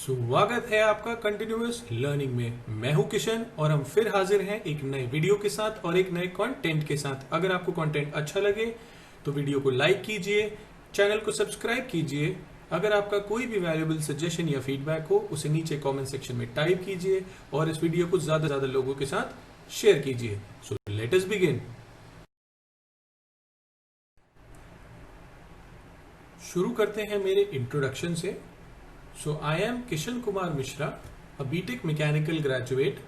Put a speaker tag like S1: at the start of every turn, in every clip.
S1: स्वागत है आपका कंटिन्यूअस लर्निंग में। मैं हूं किशन और हम फिर हाजिर हैं एक नए वीडियो के साथ और एक नए कंटेंट के साथ। अगर आपको कंटेंट अच्छा लगे तो वीडियो को लाइक कीजिए, चैनल को सब्सक्राइब कीजिए। अगर आपका कोई भी वैल्यूएबल सजेशन या फीडबैक हो उसे नीचे कमेंट सेक्शन में टाइप कीजिए और इस वीडियो को ज्यादा से ज्यादा लोगों के साथ शेयर कीजिए। सो लेट अस बिगिन। शुरू करते हैं मेरे इंट्रोडक्शन से। So I am Kishan Kumar Mishra, a BTech mechanical graduate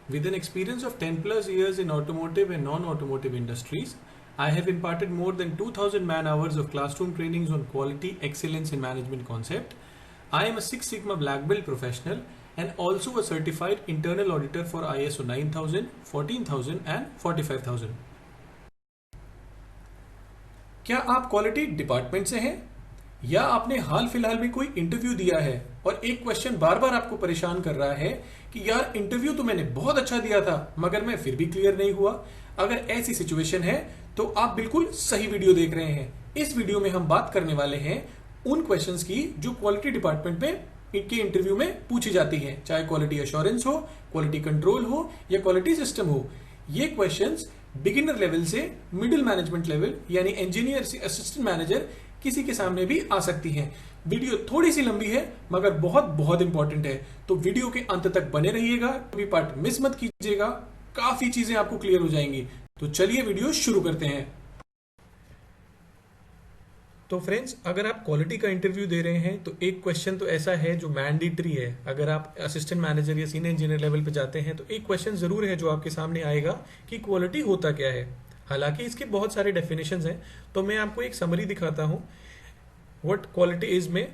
S1: with an experience of 10 plus years in automotive and non-automotive industries. I have imparted more than 2000 man hours of classroom trainings on quality, excellence and management concept. I am a Six Sigma Black Belt professional and also a certified internal auditor for ISO 9000, 14000 and 45000. क्या आप quality department से हैं या आपने हाल फिलहाल में कोई interview दिया है और एक क्वेश्चन बार बार आपको परेशान कर रहा है कि यार इंटरव्यू तो मैंने बहुत अच्छा दिया था मगर मैं फिर भी क्लियर नहीं हुआ? अगर ऐसी सिचुएशन है तो आप बिल्कुल सही वीडियो देख रहे हैं। इस वीडियो में हम बात करने वाले हैं उन क्वेश्चंस की जो क्वालिटी डिपार्टमेंट में इनके इंटरव्यू में पूछी जाती है, चाहे क्वालिटी एश्योरेंस हो, क्वालिटी कंट्रोल हो या क्वालिटी सिस्टम हो। ये क्वेश्चंस बिगिनर लेवल से मिडिल मैनेजमेंट लेवल यानी इंजीनियर से असिस्टेंट मैनेजर किसी के सामने भी आ सकती हैं। वीडियो थोड़ी सी लंबी है मगर बहुत बहुत इंपॉर्टेंट है, तो वीडियो के अंत तक बने रहिएगा, कभी पार्ट मिस मत कीजिएगा, काफी चीजें आपको क्लियर हो जाएंगी। तो चलिए वीडियो शुरू करते हैं। तो फ्रेंड्स, अगर आप क्वालिटी का इंटरव्यू दे रहे हैं तो एक क्वेश्चन तो ऐसा है जो मैंडेटरी है। अगर आप असिस्टेंट मैनेजर या सीनियर इंजीनियर लेवल पे जाते हैं तो एक क्वेश्चन जरूर है जो आपके सामने आएगा कि क्वालिटी होता क्या है। हालांकि इसके बहुत सारे डेफिनेशंस हैं, तो मैं आपको एक समरी दिखाता हूं व्हाट क्वालिटी इज में।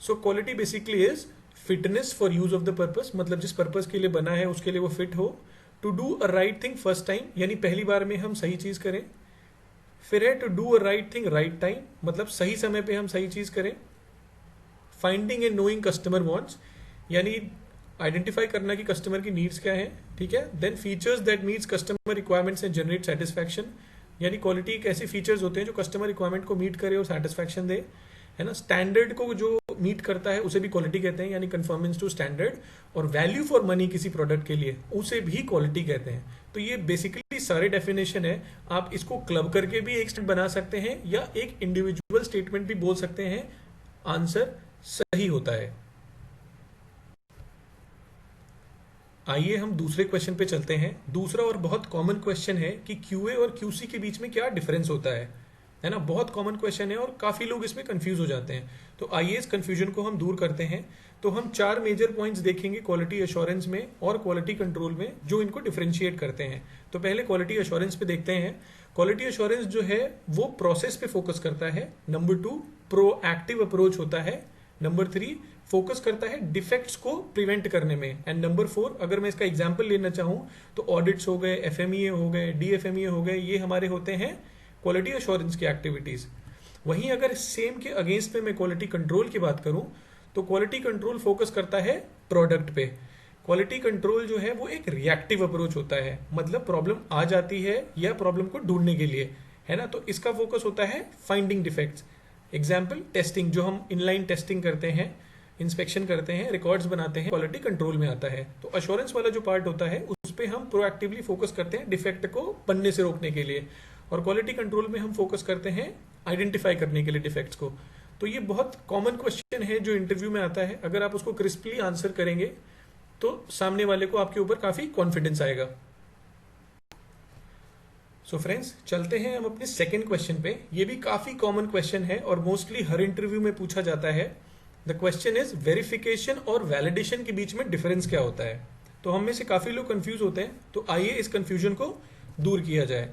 S1: So quality basically is fitness for use of the purpose, मतलब जिस पर्पस के लिए बना है उसके लिए वो फिट हो। To do a right thing first time, यानी पहली बार में हम सही चीज करें। फिर है to do a right thing right time, मतलब सही समय पे हम सही चीज करें। Finding and knowing customer wants, यानी आइडेंटिफाई करना कि कस्टमर की नीड्स क्या है, ठीक है। Then features that meets customer requirements and generate satisfaction, यानी क्वालिटी एक ऐसे फीचर्स होते हैं जो कस्टमर रिक्वायरमेंट को मीट करे और सेटिस्फैक्शन दे, है ना। स्टैंडर्ड को जो मीट करता है उसे भी क्वालिटी कहते हैं, यानी कन्फर्मेंस टू स्टैंडर्ड। और वैल्यू फॉर मनी किसी प्रोडक्ट के लिए उसे भी क्वालिटी कहते हैं। तो ये बेसिकली सारे डेफिनेशन है। आप इसको क्लब करके भी एक स्टेटमेंट बना सकते हैं या एक इंडिविजुअल स्टेटमेंट भी बोल सकते हैं, आंसर सही होता है। आइए हम दूसरे क्वेश्चन पे चलते हैं। दूसरा और बहुत कॉमन क्वेश्चन है कि क्यूए और क्यूसी के बीच में क्या डिफरेंस होता है ना। बहुत कॉमन क्वेश्चन है और काफी लोग इसमें कंफ्यूज हो जाते हैं। तो आइए इस कंफ्यूजन को हम दूर करते हैं। तो हम 4 मेजर पॉइंट्स देखेंगे क्वालिटी एश्योरेंस में और क्वालिटी कंट्रोल में जो इनको डिफरेंशिएट करते हैं। तो पहले क्वालिटी एश्योरेंस पे देखते हैं। क्वालिटी एश्योरेंस जो है वो प्रोसेस पे फोकस करता है। नंबर 2 प्रोएक्टिव अप्रोच होता है। नंबर 3 फोकस करता है डिफेक्ट्स को प्रिवेंट करने में। एंड नंबर 4, अगर मैं इसका एग्जांपल लेना चाहूं तो ऑडिट्स हो गए, एफएमईए हो गए, डीएफएमईए हो गए, ये हमारे होते हैं क्वालिटी एश्योरेंस की एक्टिविटीज। वहीं अगर सेम के अगेंस्ट में मैं क्वालिटी कंट्रोल की बात करूं तो क्वालिटी कंट्रोल फोकस करता है प्रोडक्ट पे। क्वालिटी कंट्रोल जो है वो एक रिएक्टिव अप्रोच होता है, मतलब प्रॉब्लम आ जाती है या प्रॉब्लम को ढूंढने के लिए, है ना। तो इसका फोकस होता है फाइंडिंग डिफेक्ट्स। एग्जाम्पल टेस्टिंग, जो हम इनलाइन टेस्टिंग करते हैं, इंस्पेक्शन करते हैं, रिकॉर्ड्स बनाते हैं, क्वालिटी कंट्रोल में आता है। तो अश्योरेंस वाला जो पार्ट होता है उस पर हम प्रोएक्टिवली फोकस करते हैं डिफेक्ट को बनने से रोकने के लिए, और क्वालिटी कंट्रोल में हम फोकस करते हैं आइडेंटिफाई करने के लिए डिफेक्ट्स को। तो ये बहुत कॉमन क्वेश्चन है जो इंटरव्यू में आता है। अगर आप उसको क्रिस्पली आंसर करेंगे तो सामने वाले को आपके ऊपर काफी कॉन्फिडेंस आएगा। सो फ्रेंड्स, चलते हैं हम अपने सेकंड क्वेश्चन पे। ये भी काफी कॉमन क्वेश्चन है और मोस्टली हर इंटरव्यू में पूछा जाता है। द क्वेश्चन इज वेरिफिकेशन और वैलिडेशन के बीच में डिफरेंस क्या होता है। तो हम में से काफी लोग कंफ्यूज होते हैं, तो आइए इस कंफ्यूजन को दूर किया जाए।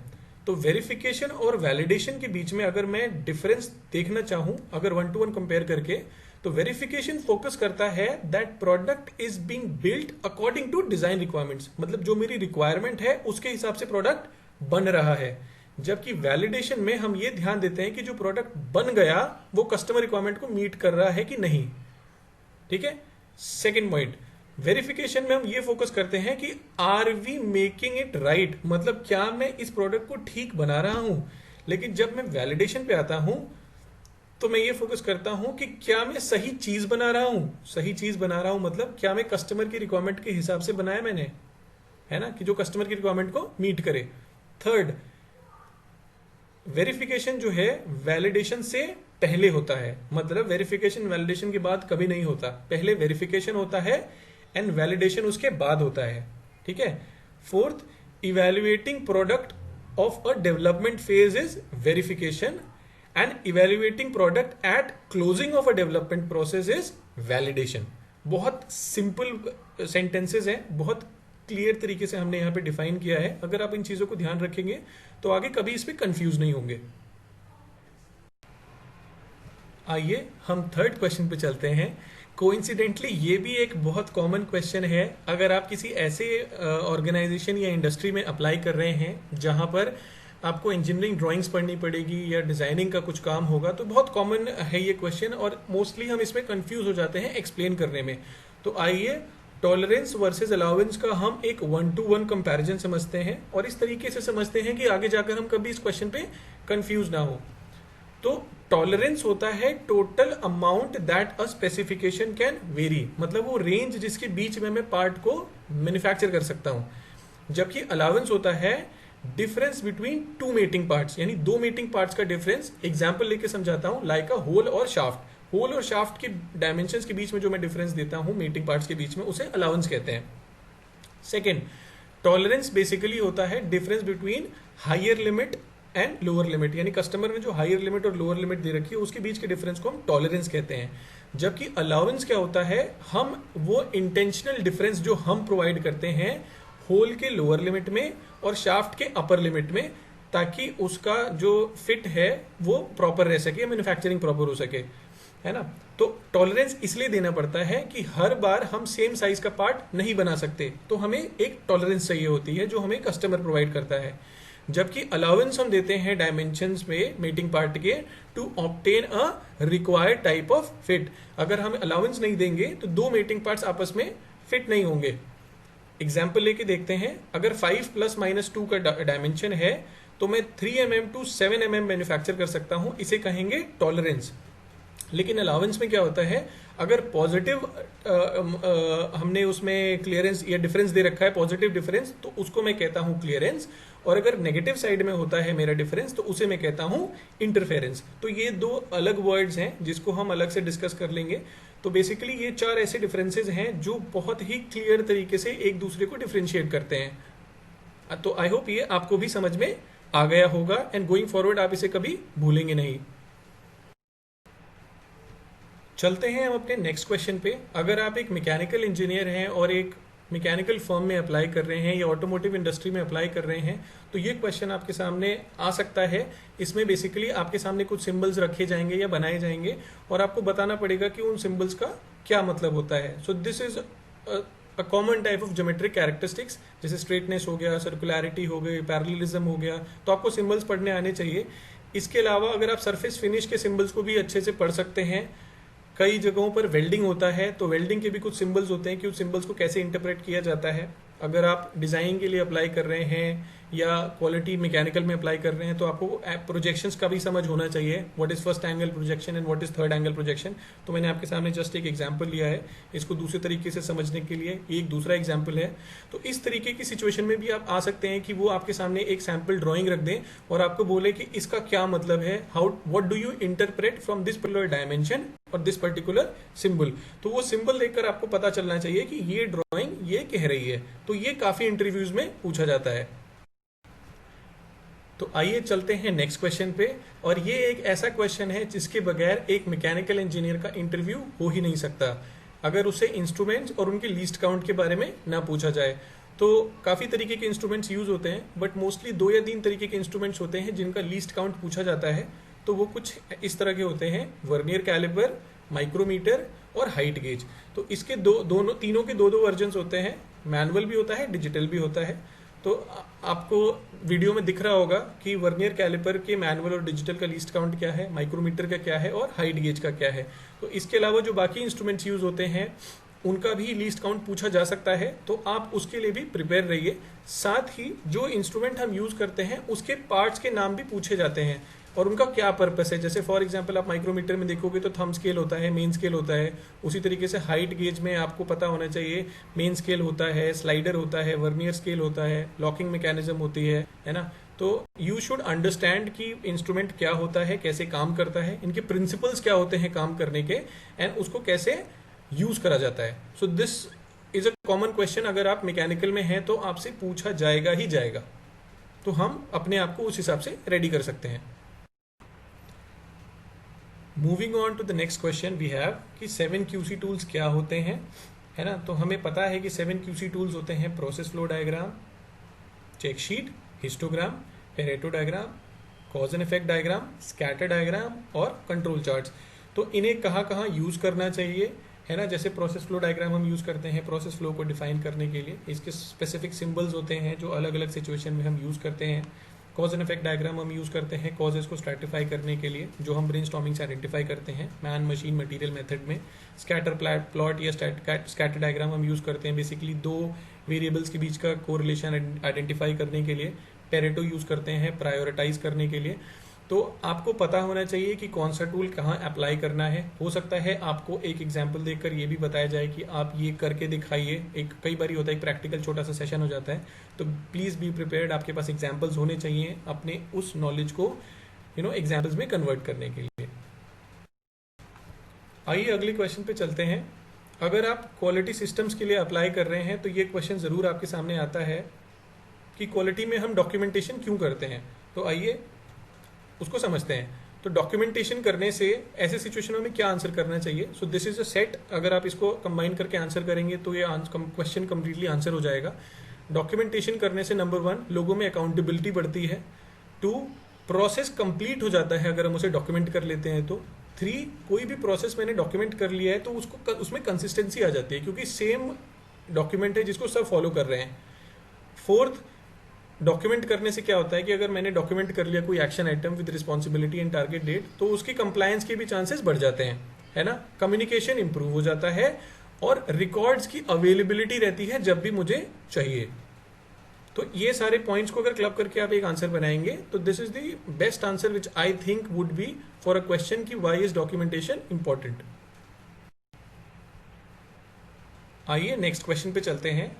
S1: तो वेरिफिकेशन और वैलिडेशन के बीच में अगर मैं डिफरेंस देखना चाहूं, अगर 1 to 1 कंपेयर करके, तो वेरिफिकेशन फोकस करता है that product is being built according to design requirements, मतलब जो मेरी रिक्वायरमेंट है उसके हिसाब से प्रोडक्ट बन रहा है। जबकि वैलिडेशन में हम ये ध्यान देते हैं कि जो प्रोडक्ट बन गया वो कस्टमर रिक्वायरमेंट को मीट कर रहा है कि नहीं, ठीक है। सेकंड पॉइंट, वेरिफिकेशन में हम ये फोकस करते हैं कि are we making it right, मतलब क्या मैं इस प्रोडक्ट को ठीक बना रहा हूं। लेकिन जब मैं वैलिडेशन पे आता हूं तो मैं ये फोकस करता हूं कि क्या मैं सही चीज बना रहा हूं। सही चीज बना रहा हूं मतलब क्या मैं कस्टमर की रिक्वायरमेंट के हिसाब से बनाया मैंने, है ना, कि जो कस्टमर की रिक्वायरमेंट को मीट करे। थर्ड, वेरिफिकेशन जो है वैलिडेशन से पहले होता है, मतलब वेरिफिकेशन वैलिडेशन के बाद कभी नहीं होता, पहले वेरिफिकेशन होता है एंड वैलिडेशन उसके बाद होता है। ठीक है। Fourth, evaluating product of a development phase is verification and evaluating product at closing of a development process is validation. बहुत सिंपल सेंटेंसेस हैं, बहुत क्लियर तरीके से हमने यहाँ पे डिफाइन किया है। अगर आप इन चीजों को ध्यान रखेंगे तो आगे कभी इस पे कंफ्यूज नहीं होंगे। आइए हम थर्ड क्वेश्चन पे चलते हैं। कोइंसिडेंटली ये भी एक बहुत कॉमन क्वेश्चन है। अगर आप किसी ऐसे ऑर्गेनाइजेशन या इंडस्ट्री में अप्लाई कर रहे हैं जहां पर आपको इंजीनियरिंग ड्राइंग्स पढ़नी पड़ेगी या डिजाइनिंग का कुछ काम होगा, तो बहुत कॉमन है ये क्वेश्चन और मोस्टली हम इसमें कंफ्यूज हो जाते हैं एक्सप्लेन करने में। तो आइए टॉलरेंस वर्सेस अलाउंस का हम एक 1-to-1 कंपैरिजन समझते हैं और इस तरीके से समझते हैं कि आगे जाकर हम कभी इस क्वेश्चन पे कंफ्यूज ना हो। तो टॉलरेंस होता है total amount that a specification can very, मतलब वो रेंज जिसके बीच में मैं पार्ट को मैन्युफैक्चर कर सकता हूं। जबकि अलाउंस होता है difference between two mating parts, यानी दो मेटिंग पार्ट्स का डिफरेंस। एग्जांपल लेके समझाता हूं, लाइक अ होल और शाफ्ट। होल और शाफ्ट के डायमेंशंस के बीच में जो मैं डिफरेंस देता हूं मेटिंग पार्ट्स के बीच में, उसे अलाउंस कहते हैं। सेकेंड, टॉलरेंस बेसिकली होता है difference between higher limit and lower limit, यानी कस्टमर ने जो हायर लिमिट और लोअर लिमिट दे रखी है उसके बीच के डिफरेंस को हम टॉलरेंस कहते हैं। जबकि अलाउंस क्या होता है, हम वो इंटेंशनल डिफरेंस जो हम प्रोवाइड करते हैं होल के लोअर लिमिट में और शाफ्ट के अपर लिमिट में, ताकि उसका जो फिट है वो प्रॉपर रह सके, मैन्युफैक्चरिंग प्रॉपर हो सके, है ना। तो टॉलरेंस इसलिए देना पड़ता है कि हर बार हम सेम साइज का पार्ट नहीं बना सकते, तो हमें एक टॉलरेंस चाहिए होती है जो हमें कस्टमर प्रोवाइड करता है। जबकि अलाउंस हम देते हैं डायमेंशंस में मीटिंग पार्ट के to obtain a required type of fit. अगर हम अलाउंस नहीं देंगे तो दो मीटिंग पार्ट्स आपस में फिट नहीं होंगे। एग्जाम्पल लेके देखते हैं, अगर 5 + -2 का डायमेंशन है तो मैं 3 mm to 7 mm मैन्युफैक्चर कर सकता हूं, इसे कहेंगे टॉलरेंस। लेकिन अलाउंस में क्या होता है, अगर पॉजिटिव हमने उसमें क्लियरेंस या डिफरेंस दे रखा है, पॉजिटिव डिफरेंस, तो उसको मैं कहता हूं क्लियरेंस, और अगर नेगेटिव साइड में होता है मेरा डिफरेंस तो उसे मैं कहता हूं इंटरफेरेंस। तो ये दो अलग वर्ड्स हैं जिसको हम अलग से डिस्कस कर लेंगे। तो बेसिकली ये चार ऐसे डिफरेंसेस हैं जो बहुत ही क्लियर तरीके से एक दूसरे को डिफरेंशिएट करते हैं। तो आई होप ये आपको भी समझ में आ गया होगा एंड गोइंग फॉरवर्ड आप इसे कभी भूलेंगे नहीं। चलते हैं हम अपने नेक्स्ट क्वेश्चन पे। अगर आप एक मैकेनिकल इंजीनियर हैं और एक मैकेनिकल फर्म में अप्लाई कर रहे हैं या ऑटोमोटिव इंडस्ट्री में अप्लाई कर रहे हैं, तो ये क्वेश्चन आपके सामने आ सकता है। इसमें बेसिकली आपके सामने कुछ सिंबल्स रखे जाएंगे या बनाए जाएंगे और आपको बताना पड़ेगा कि उन सिंबल्स का क्या मतलब होता है। So this is a common type of geometric characteristics, जैसे स्ट्रेटनेस हो गया, सर्कुलैरिटी हो गई, पैरेललिज्म हो गया, तो आपको सिंबल्स पढ़ने आने चाहिए। इसके अलावा अगर आप सरफेस फिनिश के सिंबल्स को भी अच्छे से पढ़ सकते हैं। कई जगहों पर वेल्डिंग होता है तो वेल्डिंग के भी कुछ सिंबल्स होते हैं कि उस सिंबल्स को कैसे इंटरप्रेट किया जाता है। अगर आप डिजाइन के लिए अप्लाई कर रहे हैं या क्वालिटी मैकेनिकल में अप्लाई कर रहे हैं तो आपको प्रोजेक्शंस का भी समझ होना चाहिए, what is first angle projection and what is third angle projection. तो मैंने आपके सामने जस्ट एक एग्जांपल लिया है, इसको दूसरे तरीके से समझने के लिए एक दूसरा एग्जांपल है। तो इस तरीके की सिचुएशन में भी आप आ सकते हैं कि वो आपके सामने एक सैम्पल ड्राइंग रख दें और आपको बोले कि इसका क्या मतलब है, how what do you interpret from this particular dimension और दिस पर्टिकुलर सिंबल। तो वो सिंबल देखकर आपको पता चलना चाहिए कि ये ड्राइंग ये कह रही है। तो ये काफी इंटरव्यूज में पूछा जाता है। तो आइए चलते हैं नेक्स्ट क्वेश्चन पे, और ये एक ऐसा क्वेश्चन है जिसके बगैर एक मैकेनिकल इंजीनियर का इंटरव्यू हो ही नहीं सकता अगर उसे इंस्ट्रूमेंट्स और उनके लीस्ट काउंट के बारे में ना पूछा जाए। तो काफी तरीके के इंस्ट्रूमेंट्स यूज होते हैं, बट मोस्टली 2 या 3 तरीके के इंस्ट्रूमेंट्स होते हैं जिनका लीस्ट काउंट पूछा जाता है। तो वो कुछ इस तरह के होते हैं, वर्नियर कैलिपर, माइक्रोमीटर और हाइट गेज। तो इसके तीनों के दो वर्जन होते हैं, मैनुअल भी होता है, डिजिटल भी होता है। तो आपको वीडियो में दिख रहा होगा कि वर्नियर कैलिपर के मैनुअल और डिजिटल का लीस्ट काउंट क्या है, माइक्रोमीटर का क्या है और हाइट गेज का क्या है। तो इसके अलावा जो बाकी इंस्ट्रूमेंट्स यूज होते हैं उनका भी लीस्ट काउंट पूछा जा सकता है, तो आप उसके लिए भी प्रिपेयर रहिए। साथ ही जो इंस्ट्रूमेंट हम यूज करते हैं उसके पार्ट्स के नाम भी पूछे जाते हैं। और उनका क्या पर्पस है। जैसे फॉर एग्जांपल आप माइक्रोमीटर में देखोगे तो थंब स्केल होता है, मेन स्केल होता है। उसी तरीके से हाइट गेज में आपको पता होना चाहिए, मेन स्केल होता है, स्लाइडर होता है, वर्नियर स्केल होता है, लॉकिंग मैकेनिज्म होती है ना। तो यू शुड अंडरस्टैंड कि इंस्ट्रूमेंट क्या होता है, कैसे काम करता है, इनके प्रिंसिपल्स क्या होते हैं काम करने के, एंड उसको कैसे यूज करा जाता है। So this is a common question, अगर आप मैकेनिकल में हैं तो आपसे पूछा जाएगा ही जाएगा, तो हम अपने आप को उस हिसाब से रेडी कर सकते हैं। Moving on to the next question we have कि 7 QC टूल्स क्या होते हैं, है ना। तो हमें पता है कि 7 QC टूल्स होते हैं process flow diagram, check sheet, histogram, Pareto diagram, cause and effect diagram, scatter diagram और कंट्रोल चार्ट्स। तो इन्हें कहाँ कहाँ यूज करना चाहिए, है ना। जैसे प्रोसेस फ्लो डायग्राम हम यूज करते हैं प्रोसेस फ्लो को डिफाइन करने के लिए, इसके स्पेसिफिक सिंबल्स होते हैं जो अलग अलग सिचुएशन में हम यूज करते हैं। कॉज एंड इफेक्ट डायग्राम हम यूज करते हैं कॉजेज को स्ट्रैटिफाई करने के लिए, जो हम ब्रेनस्टॉर्मिंग से आइडेंटिफाई करते हैं मैन मशीन मटेरियल मेथड में। स्कैटर प्लॉट या स्कैटर डायग्राम हम यूज करते हैं बेसिकली दो वेरिएबल्स के बीच का कोरिलेशन आइडेंटिफाई करने के लिए। पेरेटो यूज करते हैं प्रायोरिटाइज करने के लिए। तो आपको पता होना चाहिए कि कौन सा टूल कहाँ अप्लाई करना है। हो सकता है आपको एक एग्जाम्पल देखकर ये भी बताया जाए कि आप ये करके दिखाइए। एक कई बार होता है एक प्रैक्टिकल छोटा सा सेशन हो जाता है, तो प्लीज़ बी प्रिपेयर्ड, आपके पास एग्जाम्पल्स होने चाहिए अपने उस नॉलेज को एग्जाम्पल्स में कन्वर्ट करने के लिए। आइए अगले क्वेश्चन पे चलते हैं। अगर आप क्वालिटी सिस्टम्स के लिए अप्लाई कर रहे हैं तो ये क्वेश्चन ज़रूर आपके सामने आता है कि क्वालिटी में हम डॉक्यूमेंटेशन क्यों करते हैं। तो आइए उसको समझते हैं। तो डॉक्यूमेंटेशन करने से ऐसे सिचुएशनों में क्या आंसर करना चाहिए। So this is a set, अगर आप इसको कंबाइन करके आंसर करेंगे तो ये क्वेश्चन कंप्लीटली आंसर हो जाएगा। डॉक्यूमेंटेशन करने से नंबर 1 लोगों में अकाउंटेबिलिटी बढ़ती है, 2 प्रोसेस कंप्लीट हो जाता है अगर हम उसे डॉक्यूमेंट कर लेते हैं तो, 3 कोई भी प्रोसेस मैंने डॉक्यूमेंट कर लिया है तो उसको उसमें कंसिस्टेंसी आ जाती है क्योंकि सेम डॉक्यूमेंट है जिसको सब फॉलो कर रहे हैं। 4th डॉक्यूमेंट करने से क्या होता है कि अगर मैंने डॉक्यूमेंट कर लिया कोई action item with responsibility and target date तो उसकी कंप्लायंस के भी चांसेस बढ़ जाते हैं, है ना। कम्युनिकेशन इंप्रूव हो जाता है और रिकॉर्ड्स की अवेलेबिलिटी रहती है जब भी मुझे चाहिए। तो ये सारे पॉइंट्स को अगर क्लब करके आप एक आंसर बनाएंगे तो this is the best answer which I think would be for a question कि व्हाई इज डॉक्यूमेंटेशन इंपॉर्टेंट। आइए नेक्स्ट क्वेश्चन पे चलते हैं।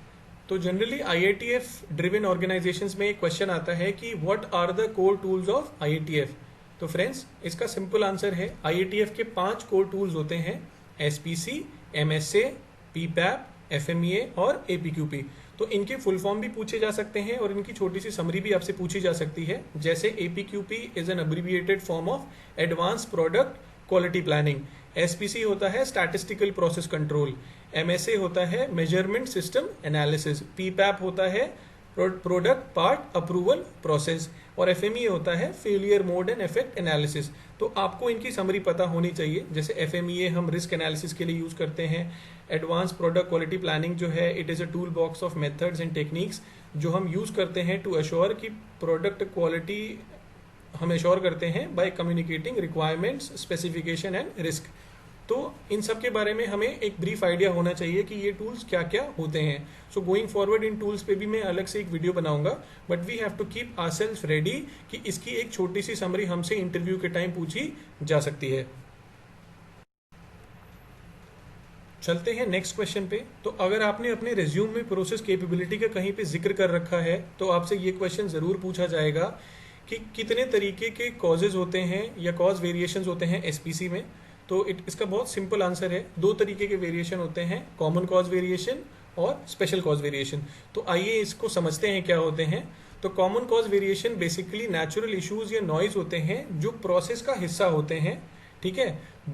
S1: तो जनरली IATF ड्रिवन ऑर्गेनाइजेशंस में एक क्वेश्चन आता है कि what are the core tools of IATF। तो फ्रेंड्स इसका सिंपल आंसर है IATF के 5 कोर टूल्स होते हैं, SPC, MSA, PPAP, FMEA और APQP। तो इनके फुल फॉर्म भी पूछे जा सकते हैं और इनकी छोटी सी समरी भी आपसे पूछी जा सकती है। जैसे APQP is an abbreviated form of advance product quality planning, SPC होता है स्टैटिस्टिकल प्रोसेस कंट्रोल, MSA होता है मेजरमेंट सिस्टम एनालिसिस, PPAP होता है प्रोडक्ट पार्ट अप्रूवल प्रोसेस और FMEA होता है failure mode and effect analysis. तो आपको इनकी समरी पता होनी चाहिए। जैसे FMEA हम रिस्क एनालिसिस के लिए यूज करते हैं। एडवांस प्रोडक्ट क्वालिटी प्लानिंग जो है it is a tool box of methods and techniques जो हम यूज करते हैं टू अश्योर कि प्रोडक्ट क्वालिटी हम एश्योर करते हैं by communicating requirements, specification and risk. तो इन सब के बारे में हमें एक ब्रीफ आइडिया होना चाहिए कि ये टूल्स क्या क्या होते हैं। सो गोइंग फॉरवर्ड इन टूल्स पे भी मैं अलग से एक वीडियो बनाऊंगा, but we have to keep ourself ready कि इसकी एक छोटी सी समरी हमसे इंटरव्यू के टाइम पूछी जा सकती है। चलते हैं नेक्स्ट क्वेश्चन पे। तो अगर आपने अपने रिज्यूम में प्रोसेस कैपेबिलिटी का कहीं पे जिक्र कर रखा है तो आपसे ये क्वेश्चन जरूर पूछा जाएगा कि कितने तरीके के कॉजेज होते हैं या कॉज वेरिएशंस होते हैं SPC में। तो इसका बहुत सिंपल आंसर है, 2 तरीके के वेरिएशन होते हैं, कॉमन कॉज वेरिएशन और स्पेशल कॉज वेरिएशन। तो आइए इसको समझते हैं क्या होते हैं। तो common cause variation basically natural issues या नॉइज होते हैं जो प्रोसेस का हिस्सा होते हैं, ठीक है।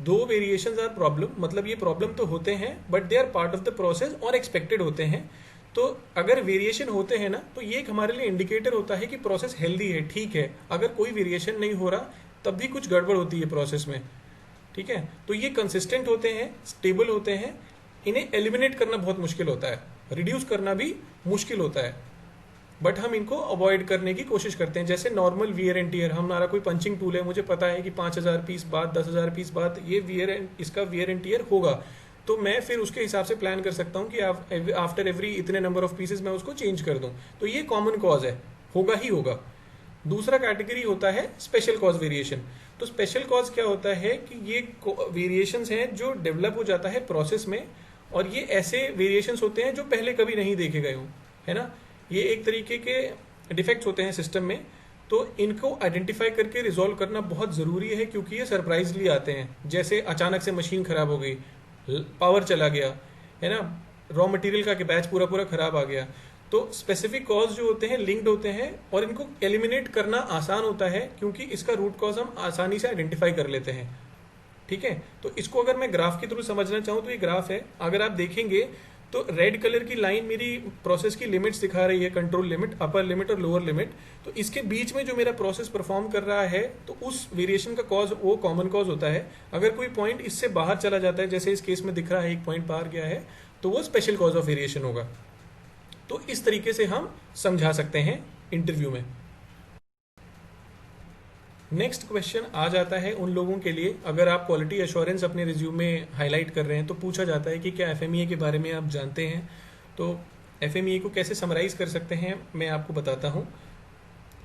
S1: 2 वेरिएशंस आर प्रॉब्लम, मतलब ये प्रॉब्लम तो होते हैं but they are part of the process और एक्सपेक्टेड होते हैं। तो अगर वेरिएशन होते हैं ना तो ये एक हमारे लिए इंडिकेटर होता है कि प्रोसेस हेल्दी है, ठीक है। अगर कोई वेरिएशन नहीं हो रहा तब भी कुछ गड़बड़ होती है प्रोसेस में, ठीक है। तो ये कंसिस्टेंट होते हैं, स्टेबल होते हैं, इन्हें एलिमिनेट करना बहुत मुश्किल होता है, रिड्यूस करना भी मुश्किल होता है, बट हम इनको अवॉइड करने की कोशिश करते हैं। जैसे नॉर्मल वियर एंड टियर, हमारा कोई पंचिंग टूल है, मुझे पता है कि 5000 पीस बाद 10,000 पीस बाद ये इसका वियर एंड टियर होगा, तो मैं फिर उसके हिसाब से प्लान कर सकता हूँ कि आफ्टर एवरी इतने नंबर ऑफ पीसेस मैं उसको चेंज कर दूं। तो ये कॉमन कॉज है, होगा ही होगा। दूसरा कैटेगरी होता है स्पेशल कॉज वेरिएशन। तो स्पेशल कॉज क्या होता है कि ये वेरिएशंस हैं जो डेवलप हो जाता है प्रोसेस में, और ये ऐसे वेरिएशंस होते हैं जो पहले कभी नहीं देखे गए हों, है ना। ये एक तरीके के डिफेक्ट्स होते हैं सिस्टम में, तो इनको आइडेंटिफाई करके रिजॉल्व करना बहुत ज़रूरी है, क्योंकि ये सरप्राइजली आते हैं। जैसे अचानक से मशीन ख़राब हो गई, पावर चला गया, है ना, रॉ मटेरियल का बैच पूरा पूरा ख़राब आ गया। तो स्पेसिफिक कॉज जो होते हैं लिंक्ड होते हैं, और इनको एलिमिनेट करना आसान होता है क्योंकि इसका रूट कॉज हम आसानी से आइडेंटिफाई कर लेते हैं। ठीक है, तो इसको अगर मैं ग्राफ के थ्रू समझना चाहूँ तो ये ग्राफ है। अगर आप देखेंगे तो रेड कलर की लाइन मेरी प्रोसेस की लिमिट्स दिखा रही है, कंट्रोल लिमिट, अपर लिमिट और लोअर लिमिट। तो इसके बीच में जो मेरा प्रोसेस परफॉर्म कर रहा है, तो उस वेरिएशन का कॉज वो कॉमन कॉज होता है। अगर कोई पॉइंट इससे बाहर चला जाता है, जैसे इस केस में दिख रहा है एक पॉइंट बाहर गया है, तो वो स्पेशल कॉज ऑफ वेरिएशन होगा। तो इस तरीके से हम समझा सकते हैं इंटरव्यू में। नेक्स्ट क्वेश्चन आ जाता है उन लोगों के लिए, अगर आप क्वालिटी एश्योरेंस अपने रिज्यूम में हाईलाइट कर रहे हैं तो पूछा जाता है कि क्या एफएमईए के बारे में आप जानते हैं। तो एफएमईए को कैसे समराइज कर सकते हैं मैं आपको बताता हूँ,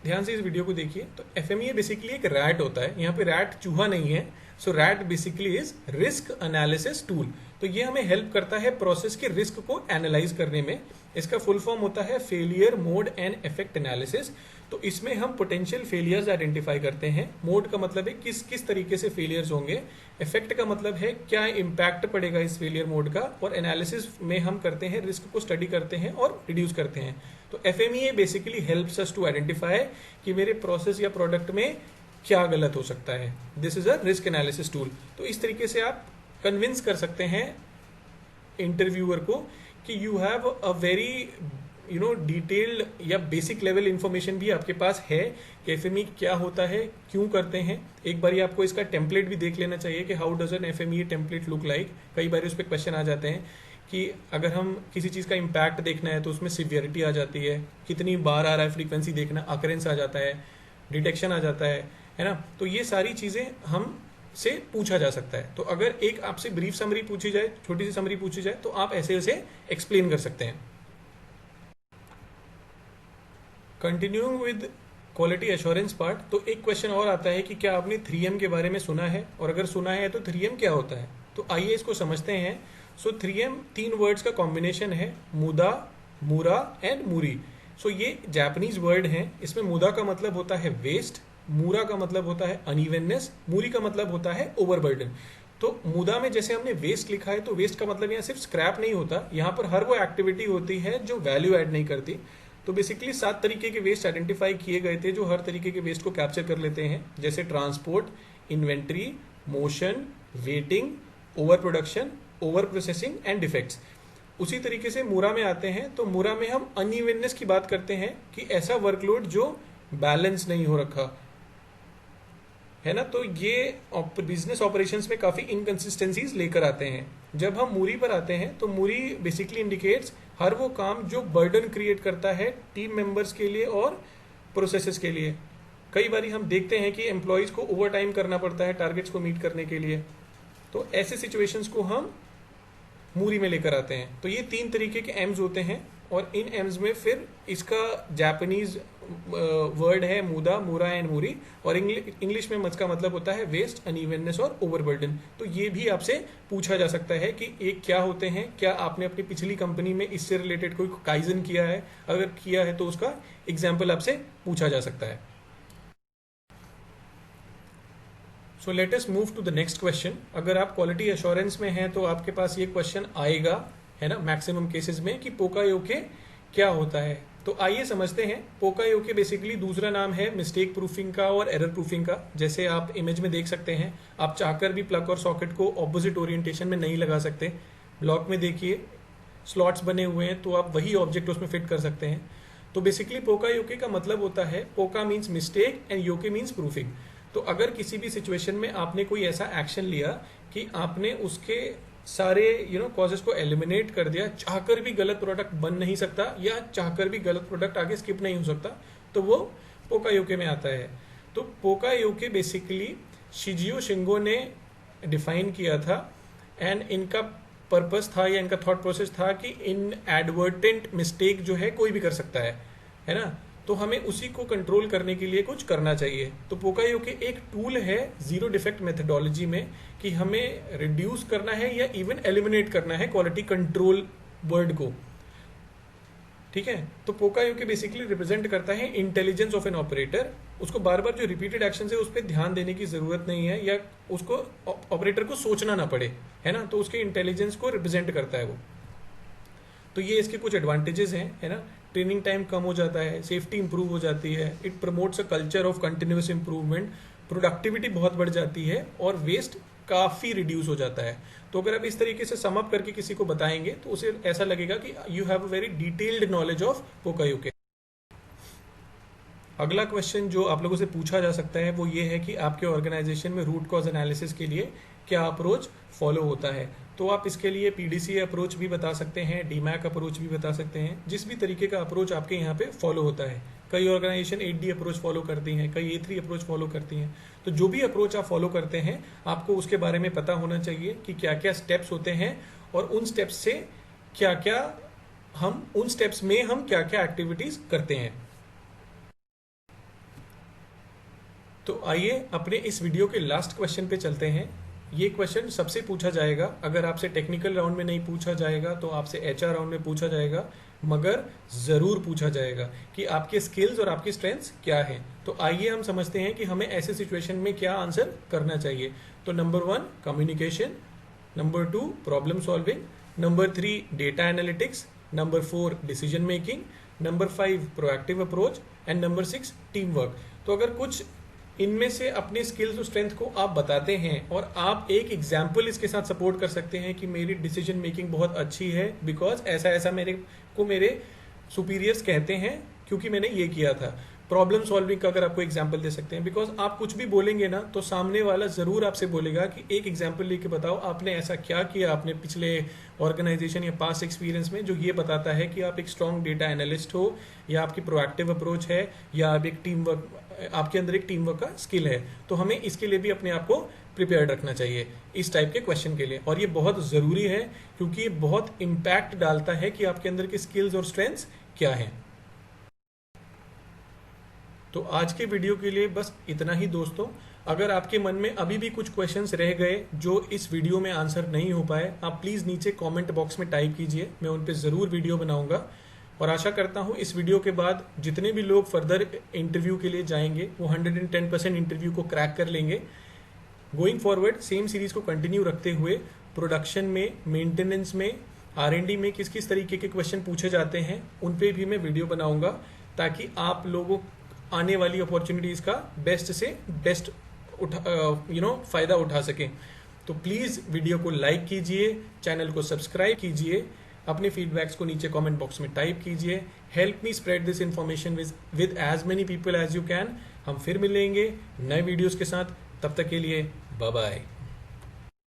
S1: ध्यान से इस वीडियो को देखिए। तो एफएमईए बेसिकली एक रैट होता है, यहाँ पे रैट चूहा नहीं है। So rat basically is risk analysis tool. तो ये हमें हेल्प करता है प्रोसेस के रिस्क को एनालाइज करने में। इसका फुल फॉर्म होता है failure mode and effect analysis. तो इसमें हम पोटेंशियल फेलियर्स आइडेंटिफाई करते हैं। मोड का मतलब है किस किस तरीके से फेलियर्स होंगे, इफेक्ट का मतलब है क्या इम्पैक्ट पड़ेगा इस फेलियर मोड का, और एनालिसिस में हम करते हैं रिस्क को स्टडी करते हैं और रिड्यूस करते हैं। तो FMEA basically helps us to identify कि मेरे प्रोसेस या प्रोडक्ट में क्या गलत हो सकता है। This is a risk analysis tool. तो इस तरीके से आप कन्विंस कर सकते हैं इंटरव्यूअर को कि you have a very detailed या बेसिक लेवल इंफॉर्मेशन भी आपके पास है कि एफएमई क्या होता है, क्यों करते हैं। एक बार आपको इसका टेम्पलेट भी देख लेना चाहिए कि how does N FME template look like. कई बार उस पर क्वेश्चन आ जाते हैं कि अगर हम किसी चीज़ का इम्पैक्ट देखना है तो उसमें सिवियरिटी आ जाती है, कितनी बार आ रहा है फ्रीक्वेंसी देखना, अकरेंस आ जाता है, डिटेक्शन आ जाता है ना। तो ये सारी चीज़ें हम से पूछा जा सकता है। तो अगर एक आपसे ब्रीफ समरी पूछी जाए, छोटी सी समरी पूछी जाए, तो आप ऐसे उसे एक्सप्लेन कर सकते हैं। Continuing with quality assurance part, तो एक क्वेश्चन और आता है कि क्या आपने 3M के बारे में सुना है, और अगर सुना है तो 3M क्या होता है। तो आइए इसको समझते हैं। सो 3M 3 वर्ड्स का कॉम्बिनेशन है, मुदा, मूरा एंड मूरी। सो ये जापानीज वर्ड हैं। इसमें मुदा का मतलब होता है वेस्ट, मूरा का मतलब होता है अनइवननेस, मूरी का मतलब होता है ओवरबर्डन। तो मुदा में जैसे हमने वेस्ट लिखा है, तो वेस्ट का मतलब यहाँ सिर्फ स्क्रैप नहीं होता, यहाँ पर हर वो एक्टिविटी होती है जो वैल्यू ऐड नहीं करती। तो बेसिकली 7 तरीके के वेस्ट आइडेंटिफाई किए गए थे जो हर तरीके के वेस्ट को कैप्चर कर लेते हैं, जैसे transport, inventory, motion, waiting, over production, over processing and defects. उसी तरीके से मूरा में आते हैं, तो मूरा में हम अनइवननेस की बात करते हैं कि ऐसा वर्कलोड जो बैलेंस नहीं हो रखा है ना। तो ये बिजनेस ऑपरेशंस में काफ़ी इनकंसिस्टेंसीज लेकर आते हैं। जब हम मूरी पर आते हैं तो मूरी बेसिकली इंडिकेट्स हर वो काम जो बर्डन क्रिएट करता है टीम मेंबर्स के लिए और प्रोसेसेस के लिए। कई बार हम देखते हैं कि एम्प्लॉयज़ को ओवर टाइम करना पड़ता है टारगेट्स को मीट करने के लिए। तो ऐसे सिचुएशंस को हम मूरी में लेकर आते हैं। तो ये 3 तरीके के एम्स होते हैं, और इन एम्स में फिर इसका जापानीज वर्ड है मुदा, मूरा एंड मूरी, और इंग्लिश में मच का मतलब होता है वेस्ट, अनइवननेस और ओवरबर्डन। तो ये भी आपसे पूछा जा सकता है कि एक क्या होते हैं, क्या आपने अपनी पिछली कंपनी में इससे रिलेटेड कोई काइजन किया है, अगर किया है तो उसका एग्जाम्पल आपसे पूछा जा सकता है। So let us move to the next question. अगर आप क्वालिटी एश्योरेंस में हैं तो आपके पास ये क्वेश्चन आएगा, है ना, मैक्सिमम केसेस में, कि पोकायोके क्या होता है। तो आइए समझते हैं। पोकायोके बेसिकली दूसरा नाम है मिस्टेक प्रूफिंग का और एरर प्रूफिंग का। जैसे आप इमेज में देख सकते हैं, आप चाहकर भी प्लग और सॉकेट को ऑपोजिट ओरिएंटेशन में नहीं लगा सकते। ब्लॉक में देखिए स्लॉट्स बने हुए हैं, तो आप वही ऑब्जेक्ट उसमें फिट कर सकते हैं। तो बेसिकली पोकायोके का मतलब होता है, poka means mistake and yoke means proofing. तो अगर किसी भी सिचुएशन में आपने कोई ऐसा एक्शन लिया कि आपने उसके सारे कॉजेस को एलिमिनेट कर दिया, चाहकर भी गलत प्रोडक्ट बन नहीं सकता या चाहकर भी गलत प्रोडक्ट आगे स्किप नहीं हो सकता, तो वो पोकायोके में आता है। तो पोकायोके बेसिकली शिजियो शिंगो ने डिफाइन किया था, एंड इनका पर्पस था या इनका थॉट प्रोसेस था कि इन एडवर्टेंट मिस्टेक जो है कोई भी कर सकता है ना। तो हमें उसी को कंट्रोल करने के लिए कुछ करना चाहिए। तो पोकायोके एक टूल है जीरो डिफेक्ट मेथडोलॉजी में कि हमें रिड्यूस करना है या इवन एलिमिनेट करना है क्वालिटी कंट्रोल वर्ड को, ठीक है। तो पोकायोके बेसिकली रिप्रेजेंट करता है इंटेलिजेंस ऑफ एन ऑपरेटर। उसको बार बार जो रिपीटेड एक्शन है उस पर ध्यान देने की जरूरत नहीं है, या उसको ऑपरेटर को सोचना ना पड़े, है ना। तो उसके इंटेलिजेंस को रिप्रेजेंट करता है वो। तो ये इसके कुछ एडवांटेजेस हैं, है ना। ट्रेनिंग टाइम कम हो जाता है, सेफ्टी इंप्रूव हो जाती है, it promotes a culture of continuous improvement, productivity बहुत बढ़ जाती है और वेस्ट काफी रिड्यूस हो जाता है। तो अगर आप इस तरीके से सम अप करके किसी को बताएंगे तो उसे ऐसा लगेगा कि you have a very detailed knowledge of poka yoke. अगला क्वेश्चन जो आप लोगों से पूछा जा सकता है वो ये है कि आपके ऑर्गेनाइजेशन में रूट कॉज एनालिसिस के लिए क्या अप्रोच फॉलो होता है। तो आप इसके लिए पीडीसीए अप्रोच भी बता सकते हैं, डीमैक अप्रोच भी बता सकते हैं, जिस भी तरीके का अप्रोच आपके यहाँ पे फॉलो होता है। कई ऑर्गेनाइजेशन 8D अप्रोच फॉलो करती हैं, कई A3 अप्रोच फॉलो करती हैं। तो जो भी अप्रोच आप फॉलो करते हैं आपको उसके बारे में पता होना चाहिए कि क्या क्या स्टेप्स होते हैं और उन स्टेप्स से क्या क्या उन स्टेप्स में हम क्या क्या एक्टिविटीज करते हैं। तो आइए अपने इस वीडियो के लास्ट क्वेश्चन पे चलते हैं। ये क्वेश्चन सबसे पूछा जाएगा, अगर आपसे टेक्निकल राउंड में नहीं पूछा जाएगा तो आपसे HR राउंड में पूछा जाएगा, मगर जरूर पूछा जाएगा कि आपके स्किल्स और आपकी स्ट्रेंथ्स क्या है। तो आइए हम समझते हैं कि हमें ऐसे सिचुएशन में क्या आंसर करना चाहिए। तो number 1 communication, number 2 problem solving, number 3 data analytics, number 4 decision making, number 5 proactive approach and number 6 team work. तो अगर कुछ इनमें से अपने स्किल्स और स्ट्रेंथ को आप बताते हैं और आप एक एग्जाम्पल इसके साथ सपोर्ट कर सकते हैं कि मेरी डिसीजन मेकिंग बहुत अच्छी है बिकॉज ऐसा ऐसा मेरे सुपीरियर्स कहते हैं क्योंकि मैंने ये किया था। प्रॉब्लम सॉल्विंग का अगर आपको एग्जाम्पल दे सकते हैं, बिकॉज आप कुछ भी बोलेंगे ना तो सामने वाला जरूर आपसे बोलेगा कि एक एग्जाम्पल लेके बताओ आपने ऐसा क्या किया आपने पिछले ऑर्गेनाइजेशन या पास्ट एक्सपीरियंस में जो ये बताता है कि आप एक स्ट्रॉन्ग डेटा एनालिस्ट हो, या आपकी प्रोएक्टिव अप्रोच है, या आप एक टीम वर्क, आपके अंदर एक टीम वर्क का स्किल है। तो हमें इसके लिए भी अपने आप को प्रिपेयर्ड रखना चाहिए इस टाइप के क्वेश्चन के लिए, और ये बहुत ज़रूरी है क्योंकि ये बहुत इम्पैक्ट डालता है कि आपके अंदर के स्किल्स और स्ट्रेंथ्स क्या हैं। तो आज के वीडियो के लिए बस इतना ही दोस्तों। अगर आपके मन में अभी भी कुछ क्वेश्चंस रह गए जो इस वीडियो में आंसर नहीं हो पाए, आप प्लीज़ नीचे कमेंट बॉक्स में टाइप कीजिए, मैं उन पर ज़रूर वीडियो बनाऊंगा। और आशा करता हूँ इस वीडियो के बाद जितने भी लोग फर्दर इंटरव्यू के लिए जाएंगे वो 110% इंटरव्यू को क्रैक कर लेंगे। गोइंग फॉरवर्ड सेम सीरीज को कंटिन्यू रखते हुए प्रोडक्शन में, मेंटेनेंस में, R&D में किस किस तरीके के क्वेश्चन पूछे जाते हैं उन पे भी मैं वीडियो बनाऊंगा, ताकि आप लोगों आने वाली अपॉर्चुनिटीज़ का बेस्ट से बेस्ट फ़ायदा उठा सकें। तो प्लीज़ वीडियो को लाइक कीजिए, चैनल को सब्सक्राइब कीजिए, अपने फीडबैक्स को नीचे कमेंट बॉक्स में टाइप कीजिए। Help me spread this information with as many people as you can. हम फिर मिलेंगे नए वीडियोज़ के साथ, तब तक के लिए बाय बाय।